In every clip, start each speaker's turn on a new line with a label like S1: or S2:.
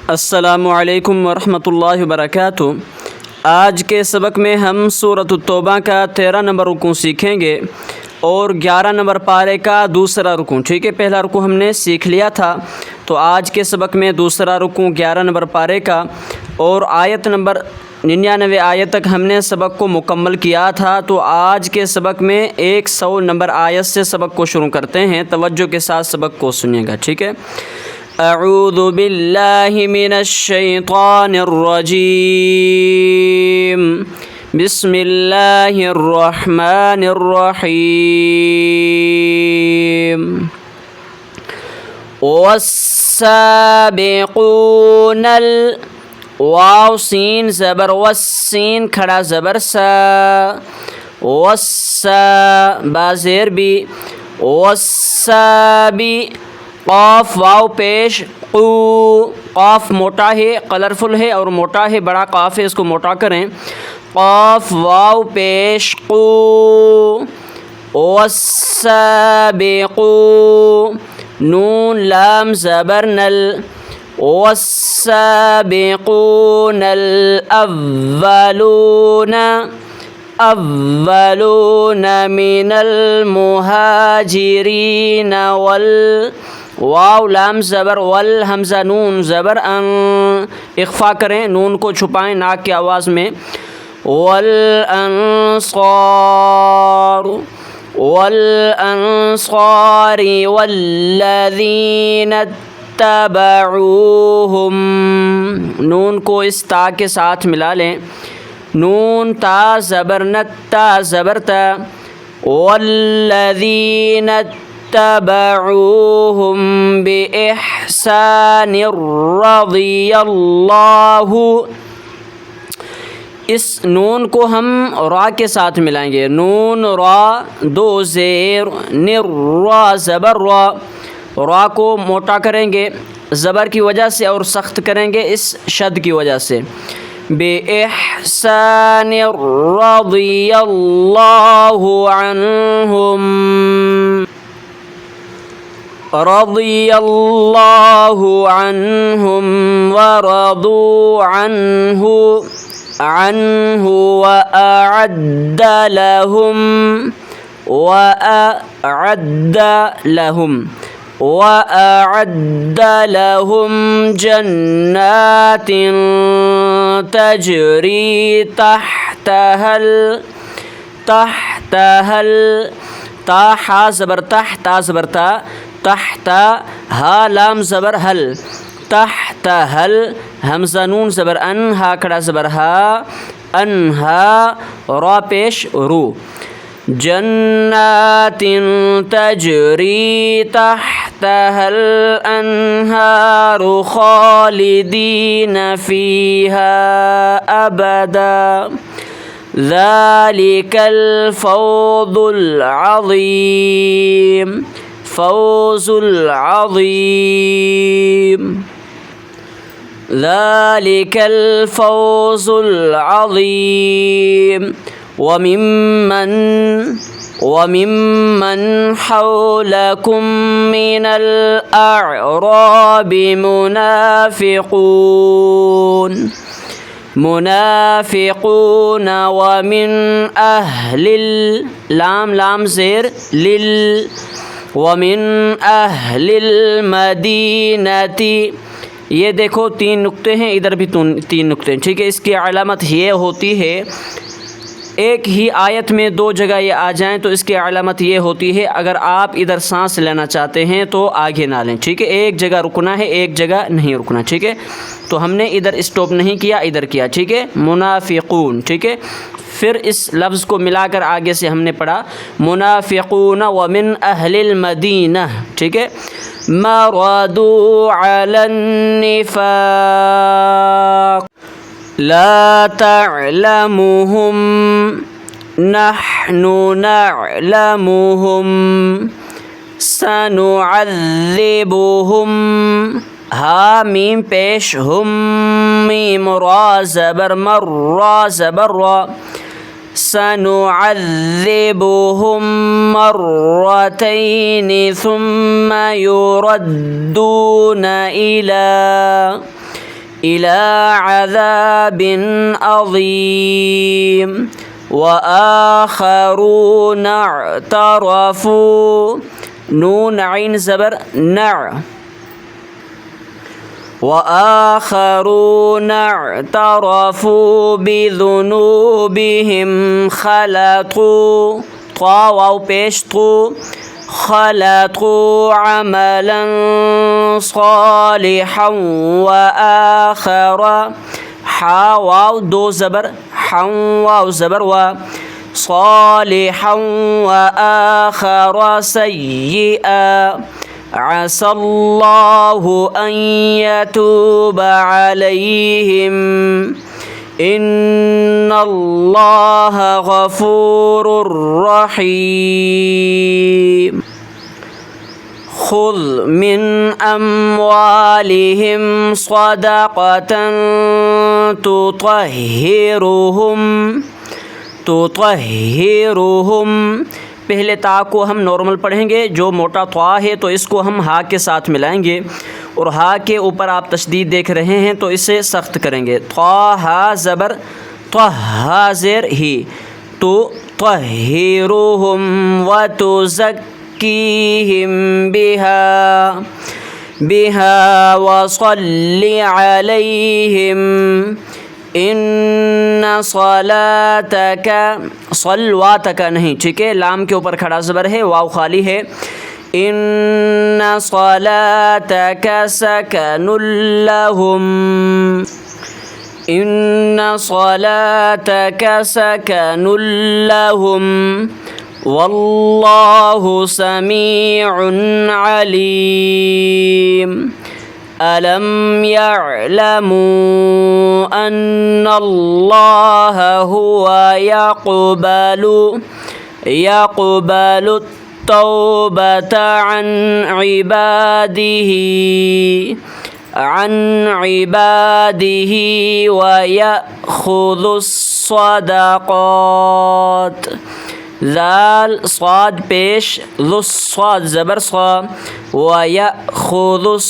S1: अस्सलामु अलैकुम वरहमतुल्लाहि वबरकातुहू। आज के सबक में हम सूरत तौबा का 13 नंबर रुकू सीखेंगे और 11 नंबर पारे का दूसरा रुकू। ठीक है, पहला रुकू हमने सीख लिया था, तो आज के सबक में दूसरा रुकू 11 नंबर पारे का और आयत नंबर 99 आयत तक हमने सबक को मुकम्मल किया था। तो आज के सबक में 100 नंबर आयत से सबक को शुरू करते हैं। तवज्जो के साथ सबक को सुनिएगा। ठीक है। अऊज़ु बिल्लाहि मिनश शैतानिर रजीम। बिस्मिल्लाहिर रहमानिर रहीम। वस्साबिक़ूनल वाव सीन ज़बर वस्सीन खड़ा ज़बर सा वस्सा बाज़ेर भी वस्साबी क़ाफ वाव पेश क़ू क़ाफ मोटा है, कलरफुल है और मोटा है, बड़ा क़ाफ है, इसको मोटा करें। क़ाफ वाव पेश क़ू वस्साबिक़ू नून लाम ज़बर नल वस्साबिक़ूनल अव्वलून मिनल मुहाजिरीन वल वाव लाम ज़बर वल हमज़ा नून ज़बर अन इख्फ़ा करें, नून को छुपाएं नाक की आवाज़ में। वल अंसारी वल्लज़ीना तबऊहुम नून को इस ता के साथ मिला लें। नून ता ज़बर नत्ता ज़बर ता वल्लज़ीना तबऊहुम बिइहसानिर रज़ियल्लाहु इस नून को हम रा के साथ मिलाएंगे। नून रा दो ज़ेर निर्रा ज़बर रा को मोटा करेंगे ज़बर की वजह से और सख्त करेंगे इस शद की वजह से। बिइहसानिर रज़ियल्लाहु अन्हुम रज़ियल्लाहु अन्हुम वरदू अन्हु वअअद्द लहुम जन्नातिन तजरी तहतहल ता हा ज़बर ता ज़बर ता तहता हा लाम ज़बर हल तहतहल हमज़ा नून ज़बर अन हा खड़ा ज़बर हा अनहा रा पेश रू जन्नातिन तजरी तहतहल अनहारु खालिदीन फ़ीहा अबदा ज़ालिकल फ़ौज़ुल अज़ीम ज़ालिकल फ़ौज़ुल अज़ीम वमिम्मन हौलकुम मिनल अअराबि मुनाफ़िक़ून वमिन अहलिल लाम ज़ेर लिल वमिन अहलिल मदीनती ये देखो 3 नुक्ते हैं, इधर भी 3 नुक्ते हैं। ठीक है, इसकी अलामत ये होती है एक ही आयत में 2 जगह ये आ जाएं तो इसकी अलामत ये होती है अगर आप इधर सांस लेना चाहते हैं तो आगे ना लें। ठीक है, एक जगह रुकना है, एक जगह नहीं रुकना। ठीक है, तो हमने इधर स्टॉप नहीं किया, इधर किया। ठीक है, मुनाफ़िक़ून। ठीक है, फिर इस लफ्ज़ को मिलाकर आगे से हमने पढ़ा मुनाफ़िक़ून व मिन अहलिल मदीना। ठीक है, मरदू अलन निफ़ाक़ ला तअलमुहुम नहनु नअलमुहुम सनुअज़्ज़िबुहुम हा मीम पेश हुम मीम रा ज़बर मर्रा ज़बर रा सनुअज़्ज़िबुहुम मर्रतैनि सुम्मा युरद्दून इला إلى عذاب عظيم وآخرون اعترفوا نون عين زبر نع وآخرون اعترفوا بذنوبهم خلطوا طا واو پیش طو خلطوا عملا صالحا وآخر حا واو دو زبر حا واو زبر و صالحا وآخر سيئا عسى الله أن يتوب عليهم إن الله غفور رحيم خذ من أموالهم صدقة تطهرهم पहले ता को हम नॉर्मल पढ़ेंगे, जो मोटा त्वा है तो इसको हम हा के साथ मिलाएंगे और हा के ऊपर आप तशदीद देख रहे हैं तो इसे सख्त करेंगे। त्वा हा ज़बर त्वा ज़ेर ही तो तहिरुहुम व तुज़क्कीहिम बिहा व सल्लि अलैहिम इन्ना सलातक सलवातक नहीं, ठीक है, लाम के ऊपर खड़ा ज़बर है, वाव खाली है। इन्ना सलातक सकनुल लहुम इन्ना सलातक सकनुल लहुम वल्लाहु समीउन अलीम अलम यअलमू अन्नल्लाह हुवा यक़बलु तौबता अन इबादिही व यअख़ुज़ुस सदक़ात ज़ाल स्वाद पेश ज़ुस स्वाद ज़बर स्वा व यअख़ुज़ुस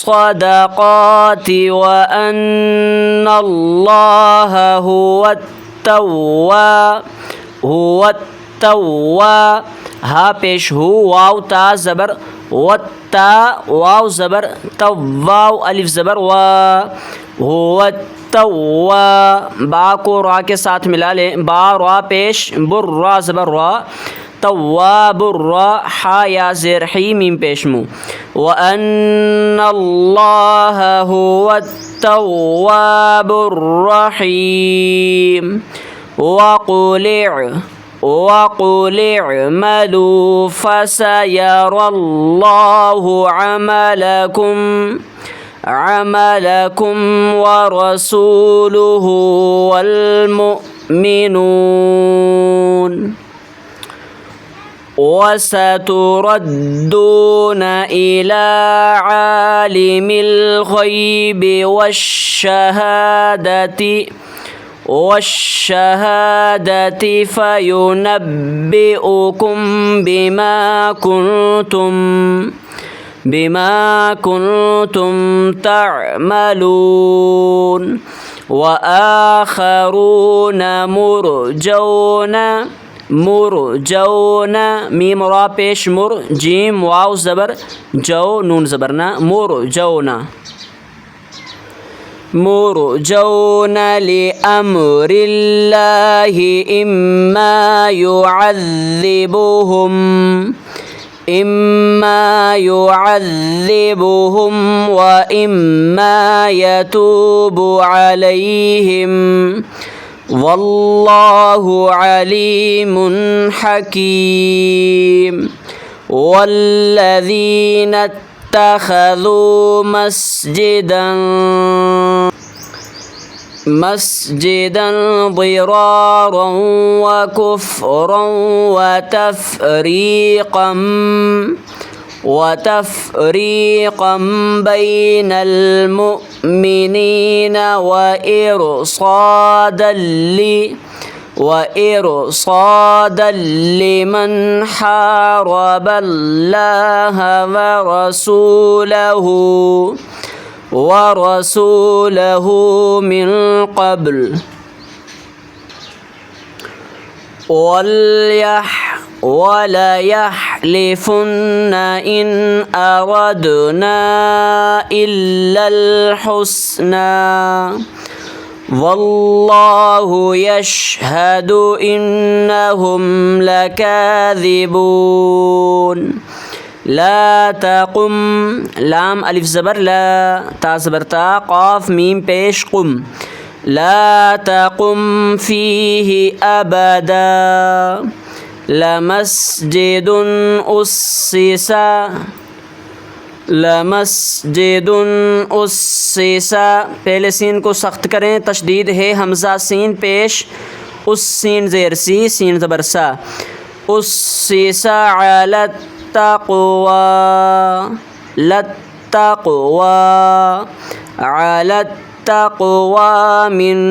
S1: सदक़ात व अन्नल्लाह हुवत्तव्वा हा पेश हु वाव ता ज़बर वत्ता वाव ज़बर तव्वाव अलिफ ज़बर वा हुवत्तव्वा बा को रा के साथ मिला लें, बा रा पेश बुर्रा ज़बर रा तव्वाबुर्रा हा या ज़ेर ही मीम पेश मु व अन्नल्लाह हुवत्तव्वाबुर रहीम وقل اعملوا فسيرى الله عملكم ورسوله والمؤمنون وستردون إلى عالم الغيب والشهادة فينبئكم بما كنتم تعملون وآخرون مرجون मीम रा पेश मुर जीम वाव ज़बर जो नून ज़बरना مرجون لأمر الله إما يعذبهم وإما يتوب عليهم والله عليم حكيم والذين اتخذوا مسجدا ضرارا وكفرا وتفريقا بين المؤمنين व इरसादल लिमन हारबल्लाह व रसूलहु मिन क़ब्ल वलयहलिफुन्न इन अरदना इल्लल हुस्ना वल्लाहु यशहदु इन्नहुम लकाज़िबून। ला तकुम, लाम अलिफ ज़बर ला, ता ज़बर ता, क़ाफ मीम पेश कुम। ला तकुम फ़ीही अबदा लमस्जिदुन उस्सिसा, पहले सीन को सख्त करें, तशदीद है, हमज़ा सीन पेश, उस सीन ज़ेर सी, सीन ज़बर सा, उस्सिसा अलत तक़वा, लत्तक़वा, अलत तक़वा मिन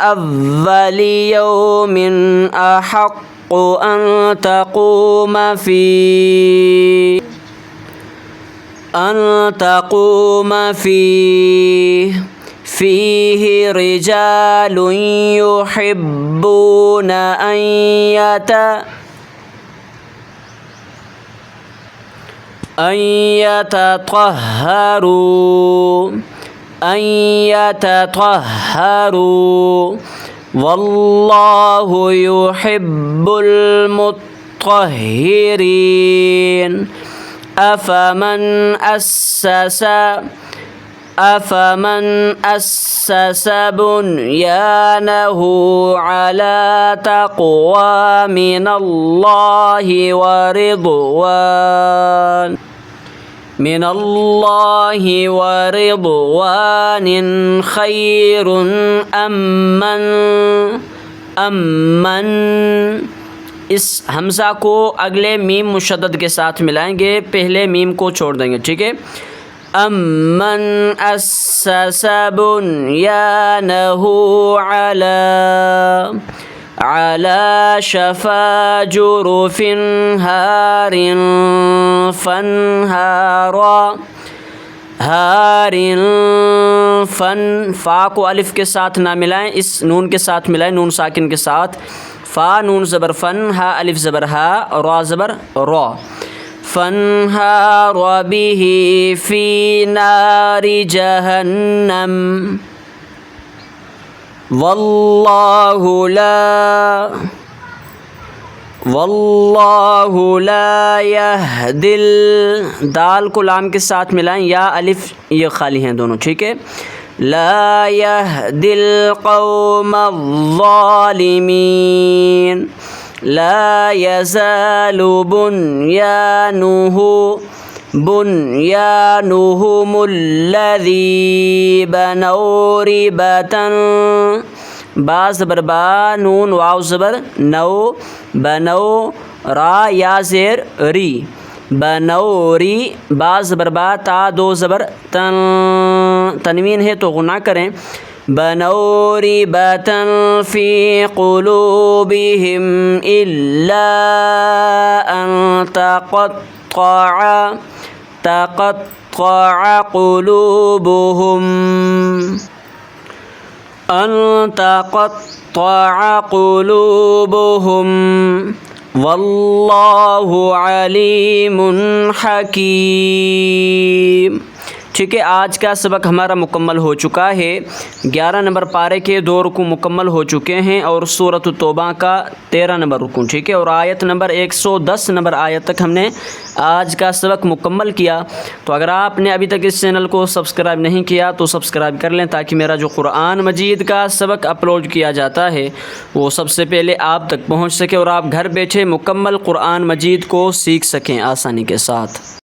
S1: अव्वली यौमिन अहक़्क़ु अन तक़ूम फ़ीही रिजालुन युहिब्बून अन यतत्तहरू वल्लाहु युहिब्बुल मुत्तहिरीन। अफ़मन अस्सस बुन्यानहु अला तक़वा मिनल्लाहि व रिضवानिन खैरुन अम्मन, इस हमज़ा को अगले मीम मुशद्दद के साथ मिलाएंगे, पहले मीम को छोड़ देंगे, ठीक है। अम्मन अस्सस बुन्यानहु अला शफ़ा जुरुफ़िन हारिन फ़ा को अलिफ के साथ ना मिलाएं, इस नून के साथ मिलाएं, नून साकिन के साथ। फ़ा नून ज़बर फ़न, हा अलिफ ज़बर हा, रा ज़बर रा। फ़न्हार बिही फ़ी नारि जहन्नम वल्लाहु ला यहदिल, दाल को लाम के साथ मिलाएं, या अलिफ ये खाली हैं दोनों, ठीक है। ला यहदिल क़ौमज़्ज़ालिमीन। ला यज़ालु बुन्यानुहुमुल्लज़ी बनौ रिबतन, बा ज़बर बा, नून वाव ज़बर नौ, बनौ रा या ज़ेर री, बनौरी, बा ज़बर बा, ता दो ज़बर तन, तनवीन है तो गुना करें। बनौरी बतन फ़ी क़ुलूबिहिम इल्ला अन तक़त्तअ क़ुलूबुहुम वल्लाहु अलीमुन हकीम। ठीक है, आज का सबक हमारा मुकम्मल हो चुका है। 11 नंबर पारे के 2 रुकू मुकम्मल हो चुके हैं और सूरत तौबा का 13 नंबर रुकू, ठीक है, और आयत नंबर 110 नंबर आयत तक हमने आज का सबक मुकम्मल किया। तो अगर आपने अभी तक इस चैनल को सब्सक्राइब नहीं किया तो सब्सक्राइब कर लें, ताकि मेरा जो कुरान मजीद का सबक अपलोड किया जाता है वो सबसे पहले आप तक पहुँच सके और आप घर बैठे मुकम्मल कुरान मजीद को सीख सकें आसानी के साथ।